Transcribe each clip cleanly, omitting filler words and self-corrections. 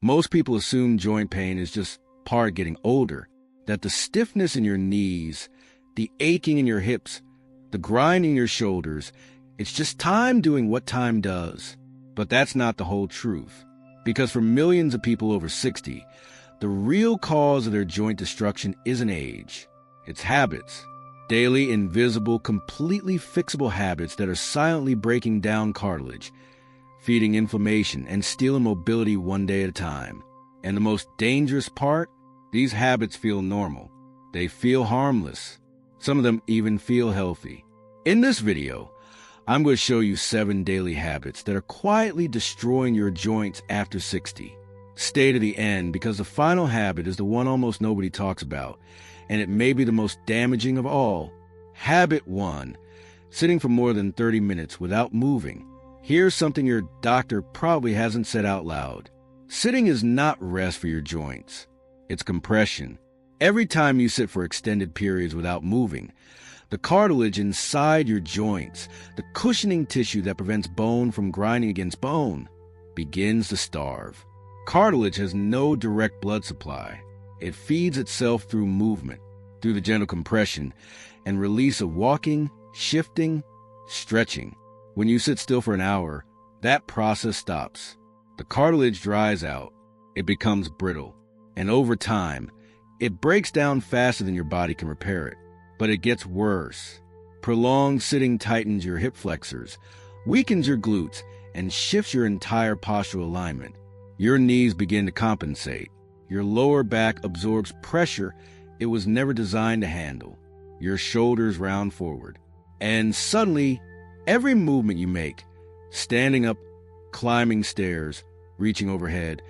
Most people assume joint pain is just part of getting older, that the stiffness in your knees, the aching in your hips, the grinding in your shoulders, it's just time doing what time does. But that's not the whole truth. Because for millions of people over 60, the real cause of their joint destruction isn't age. It's habits. Daily, invisible, completely fixable habits that are silently breaking down cartilage, feeding inflammation, and stealing mobility one day at a time. And the most dangerous part? These habits feel normal. They feel harmless. Some of them even feel healthy. In this video, I'm going to show you 7 daily habits that are quietly destroying your joints after 60. Stay to the end because the final habit is the one almost nobody talks about, and it may be the most damaging of all. Habit 1. Sitting for more than 30 minutes without moving. Here's something your doctor probably hasn't said out loud. Sitting is not rest for your joints. It's compression. Every time you sit for extended periods without moving, the cartilage inside your joints, the cushioning tissue that prevents bone from grinding against bone, begins to starve. Cartilage has no direct blood supply. It feeds itself through movement, through the gentle compression and release of walking, shifting, stretching. When you sit still for an hour, that process stops. The cartilage dries out. It becomes brittle. And over time, it breaks down faster than your body can repair it. But it gets worse. Prolonged sitting tightens your hip flexors, weakens your glutes, and shifts your entire postural alignment. Your knees begin to compensate. Your lower back absorbs pressure it was never designed to handle. Your shoulders round forward. And suddenly, every movement you make, standing up, climbing stairs, reaching overhead,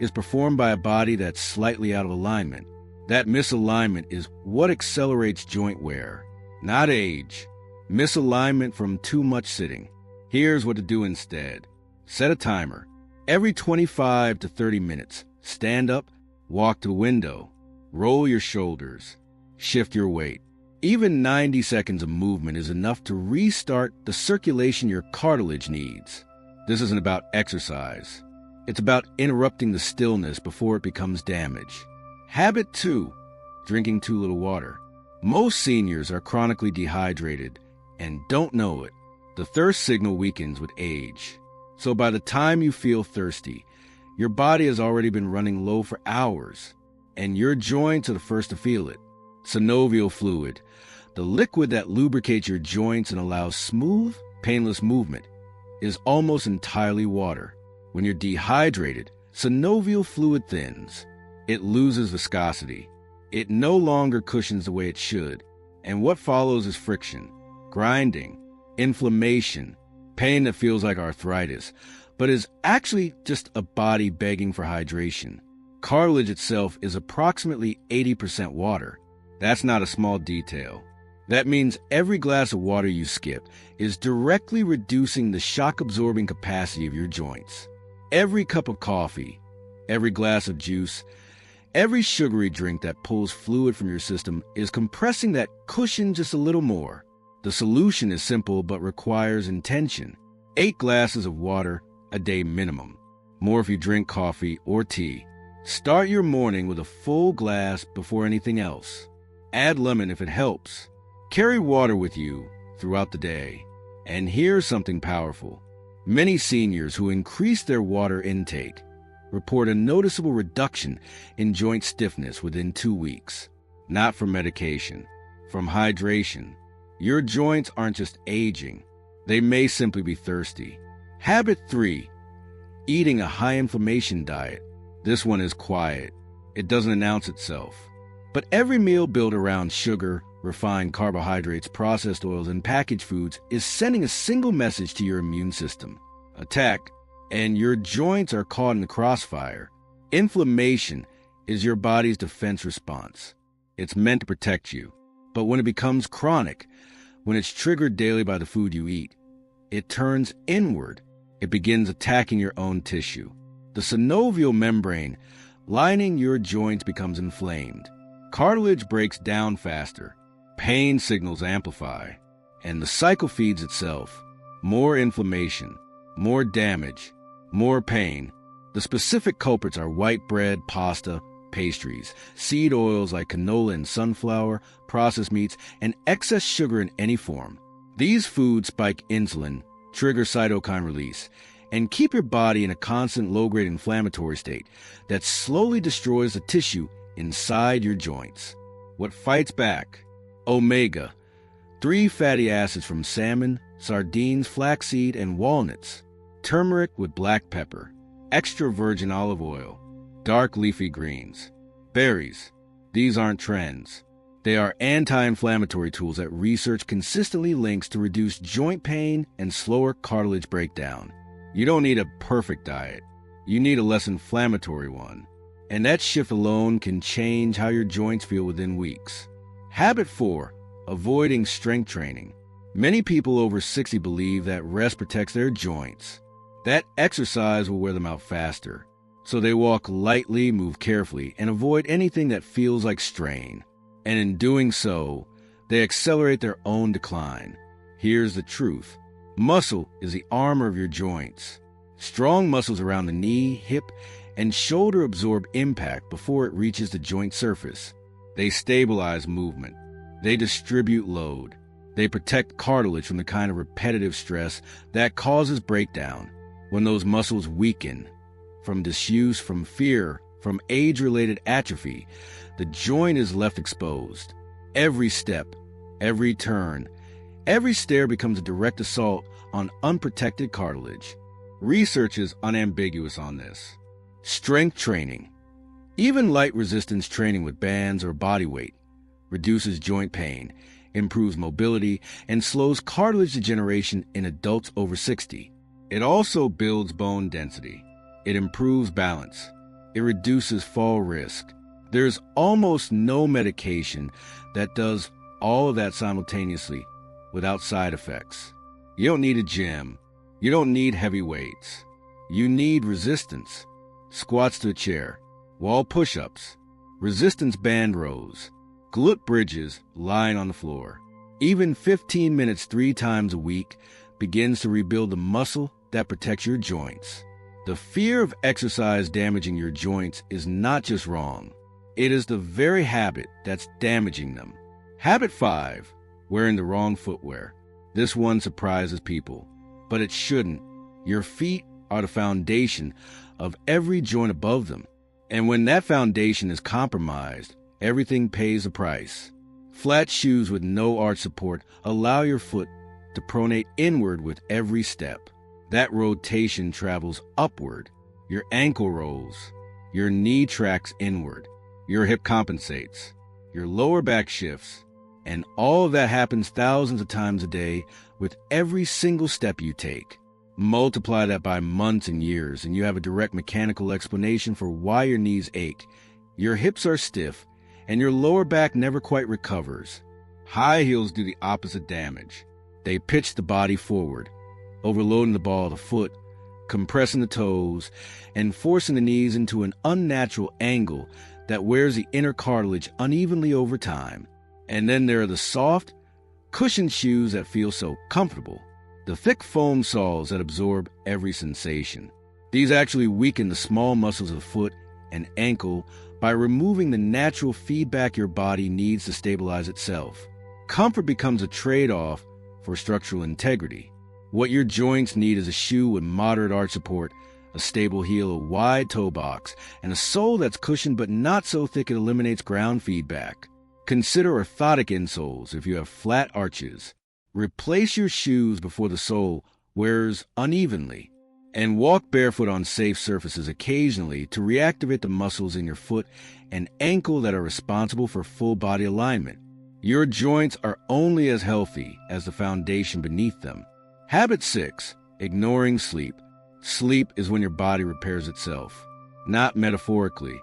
is performed by a body that's slightly out of alignment. That misalignment is what accelerates joint wear, not age. Misalignment from too much sitting. Here's what to do instead. Set a timer. Every 25 to 30 minutes, stand up, walk to the window, roll your shoulders, shift your weight. Even 90 seconds of movement is enough to restart the circulation your cartilage needs. This isn't about exercise. It's about interrupting the stillness before it becomes damage. Habit 2, drinking too little water. Most seniors are chronically dehydrated and don't know it. The thirst signal weakens with age. So by the time you feel thirsty, your body has already been running low for hours, and your joints are the first to feel it. Synovial fluid, the liquid that lubricates your joints and allows smooth, painless movement, is almost entirely water. When you're dehydrated, synovial fluid thins. It loses viscosity. It no longer cushions the way it should. And what follows is friction, grinding, inflammation, pain that feels like arthritis, but is actually just a body begging for hydration. Cartilage itself is approximately 80% water. That's not a small detail. That means every glass of water you skip is directly reducing the shock-absorbing capacity of your joints. Every cup of coffee, every glass of juice, every sugary drink that pulls fluid from your system is compressing that cushion just a little more. The solution is simple but requires intention. 8 glasses of water a day minimum. More if you drink coffee or tea. Start your morning with a full glass before anything else. Add lemon if it helps. Carry water with you throughout the day. And here's something powerful. Many seniors who increase their water intake report a noticeable reduction in joint stiffness within 2 weeks. Not from medication, from hydration. Your joints aren't just aging. They may simply be thirsty. Habit 3, eating a high-inflammation diet. This one is quiet. It doesn't announce itself. But every meal built around sugar, refined carbohydrates, processed oils, and packaged foods is sending a single message to your immune system. Attack, and your joints are caught in the crossfire. Inflammation is your body's defense response. It's meant to protect you. But when it becomes chronic, when it's triggered daily by the food you eat, it turns inward. It begins attacking your own tissue. The synovial membrane lining your joints becomes inflamed. Cartilage breaks down faster. Pain signals amplify. And the cycle feeds itself. More inflammation, more damage, more pain. The The specific culprits are white bread, pasta, pastries, seed oils like canola and sunflower, processed meats, and excess sugar in any form. These foods spike insulin, trigger cytokine release, and keep your body in a constant low-grade inflammatory state that slowly destroys the tissue inside your joints. What fights back? Omega, 3 fatty acids from salmon, sardines, flaxseed, and walnuts, turmeric with black pepper, extra virgin olive oil, dark leafy greens, berries. These aren't trends. They are anti-inflammatory tools that research consistently links to reduce joint pain and slower cartilage breakdown. You don't need a perfect diet. You need a less inflammatory one. And that shift alone can change how your joints feel within weeks. Habit 4. Avoiding strength training. Many people over 60 believe that rest protects their joints. That exercise will wear them out faster. So they walk lightly, move carefully, and avoid anything that feels like strain. And in doing so, they accelerate their own decline. Here's the truth. Muscle is the armor of your joints. Strong muscles around the knee, hip, and shoulder absorb impact before it reaches the joint surface. They stabilize movement. They distribute load. They protect cartilage from the kind of repetitive stress that causes breakdown. When those muscles weaken, from disuse, from fear, from age-related atrophy, the joint is left exposed. Every step, every turn, every stair becomes a direct assault on unprotected cartilage. Research is unambiguous on this. Strength training, even light resistance training with bands or body weight, reduces joint pain, improves mobility, and slows cartilage degeneration in adults over 60. It also builds bone density. It improves balance. It reduces fall risk. There's almost no medication that does all of that simultaneously without side effects. You don't need a gym. You don't need heavy weights. You need resistance. Squats to a chair, wall push-ups, resistance band rows, glute bridges lying on the floor. Even 15 minutes 3 times a week begins to rebuild the muscle that protects your joints. The fear of exercise damaging your joints is not just wrong. It is the very habit that's damaging them. Habit 5, wearing the wrong footwear. This one surprises people, but it shouldn't. Your feet are the foundation of every joint above them. And when that foundation is compromised, everything pays a price. Flat shoes with no arch support allow your foot to pronate inward with every step. That rotation travels upward. Your ankle rolls. Your knee tracks inward. Your hip compensates. Your lower back shifts. And all of that happens thousands of times a day with every single step you take. Multiply that by months and years, and you have a direct mechanical explanation for why your knees ache. Your hips are stiff, and your lower back never quite recovers. High heels do the opposite damage. They pitch the body forward, overloading the ball of the foot, compressing the toes, and forcing the knees into an unnatural angle that wears the inner cartilage unevenly over time. And then there are the soft, cushioned shoes that feel so comfortable. The thick foam soles that absorb every sensation. These actually weaken the small muscles of the foot and ankle by removing the natural feedback your body needs to stabilize itself. Comfort becomes a trade-off for structural integrity. What your joints need is a shoe with moderate arch support, a stable heel, a wide toe box, and a sole that's cushioned but not so thick it eliminates ground feedback. Consider orthotic insoles if you have flat arches. Replace your shoes before the sole wears unevenly, and walk barefoot on safe surfaces occasionally to reactivate the muscles in your foot and ankle that are responsible for full body alignment. Your joints are only as healthy as the foundation beneath them. Habit 6, ignoring sleep. Sleep is when your body repairs itself, not metaphorically,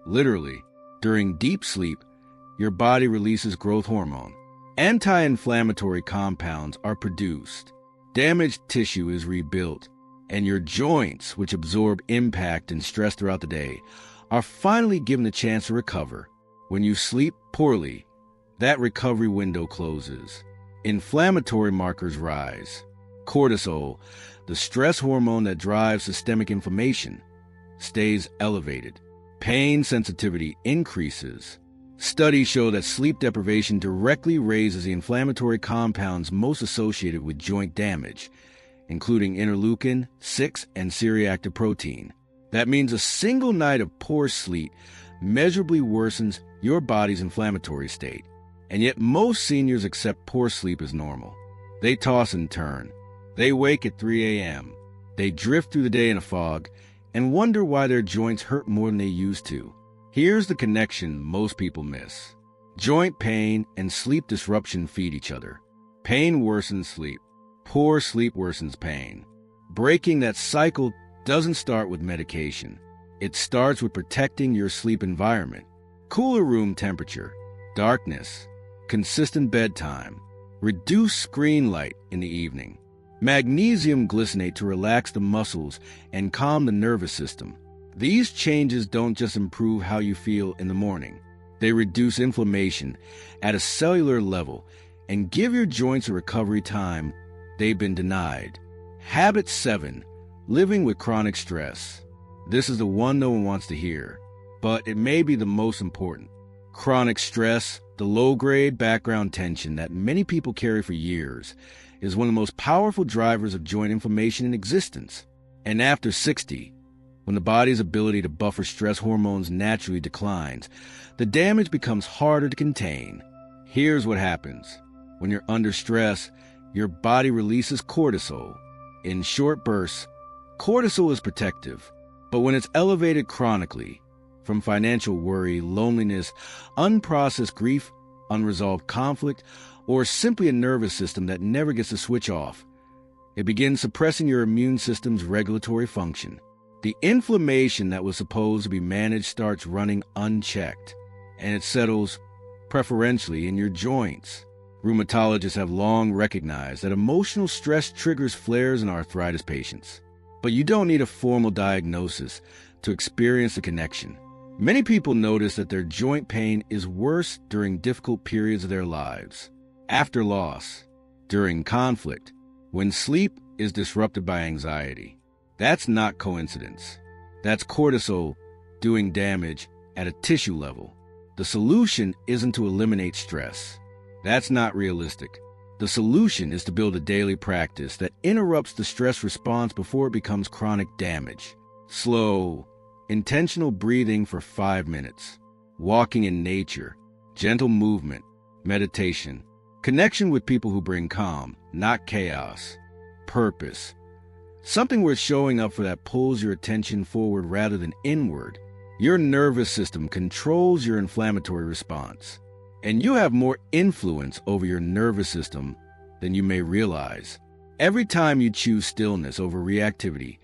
literally. During deep sleep, your body releases growth hormone. Anti-inflammatory compounds are produced. Damaged tissue is rebuilt. And your joints, which absorb impact and stress throughout the day, are finally given the chance to recover. When you sleep poorly, that recovery window closes. Inflammatory markers rise. Cortisol, the stress hormone that drives systemic inflammation, stays elevated. Pain sensitivity increases. Studies show that sleep deprivation directly raises the inflammatory compounds most associated with joint damage, including interleukin-6 and C-reactive protein. That means a single night of poor sleep measurably worsens your body's inflammatory state. And yet most seniors accept poor sleep as normal. They toss and turn. They wake at 3 a.m. They drift through the day in a fog and wonder why their joints hurt more than they used to. Here's the connection most people miss. Joint pain and sleep disruption feed each other. Pain worsens sleep. Poor sleep worsens pain. Breaking that cycle doesn't start with medication. It starts with protecting your sleep environment. Cooler room temperature, darkness, consistent bedtime, reduce screen light in the evening, magnesium glycinate to relax the muscles and calm the nervous system. These changes don't just improve how you feel in the morning. They reduce inflammation at a cellular level and give your joints a recovery time they've been denied. Habit 7. Living with chronic stress. This is the one no one wants to hear, but it may be the most important. Chronic stress, the low-grade background tension that many people carry for years, is one of the most powerful drivers of joint inflammation in existence. And after 60, when the body's ability to buffer stress hormones naturally declines, the damage becomes harder to contain. Here's what happens. When you're under stress, your body releases cortisol. In short bursts, cortisol is protective, but when it's elevated chronically, from financial worry, loneliness, unprocessed grief, unresolved conflict, or simply a nervous system that never gets to switch off, it begins suppressing your immune system's regulatory function. The inflammation that was supposed to be managed starts running unchecked, and it settles preferentially in your joints. Rheumatologists have long recognized that emotional stress triggers flares in arthritis patients. But you don't need a formal diagnosis to experience the connection. Many people notice that their joint pain is worse during difficult periods of their lives, after loss, during conflict, when sleep is disrupted by anxiety. That's not coincidence. That's cortisol doing damage at a tissue level. The solution isn't to eliminate stress. That's not realistic. The solution is to build a daily practice that interrupts the stress response before it becomes chronic damage. Slow, intentional breathing for 5 minutes, walking in nature, gentle movement, meditation, connection with people who bring calm, not chaos, purpose, something worth showing up for that pulls your attention forward rather than inward. Your nervous system controls your inflammatory response, and you have more influence over your nervous system than you may realize. Every time you choose stillness over reactivity,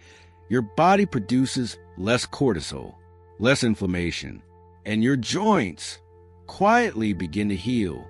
your body produces less cortisol, less inflammation, and your joints quietly begin to heal.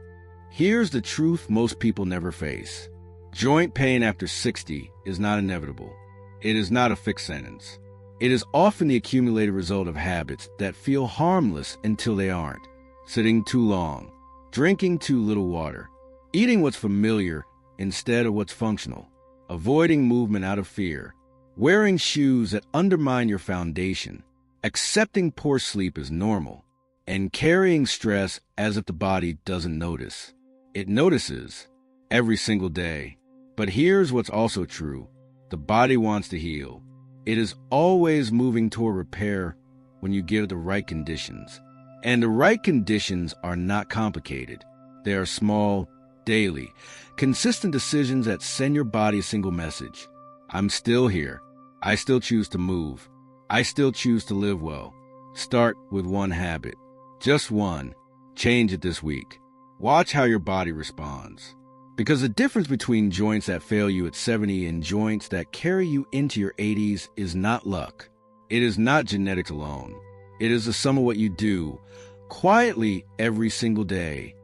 Here's the truth most people never face. Joint pain after 60 is not inevitable. It is not a fixed sentence. It is often the accumulated result of habits that feel harmless until they aren't. Sitting too long, drinking too little water, eating what's familiar instead of what's functional, avoiding movement out of fear, wearing shoes that undermine your foundation, accepting poor sleep as normal, and carrying stress as if the body doesn't notice. It notices every single day. But here's what's also true. The body wants to heal. It is always moving toward repair when you give the right conditions. And the right conditions are not complicated. They are small, daily, consistent decisions that send your body a single message. I'm still here. I still choose to move. I still choose to live well. Start with one habit. Just one. Change it this week. Watch how your body responds. Because the difference between joints that fail you at 70 and joints that carry you into your 80s is not luck. It is not genetics alone. It is the sum of what you do quietly every single day.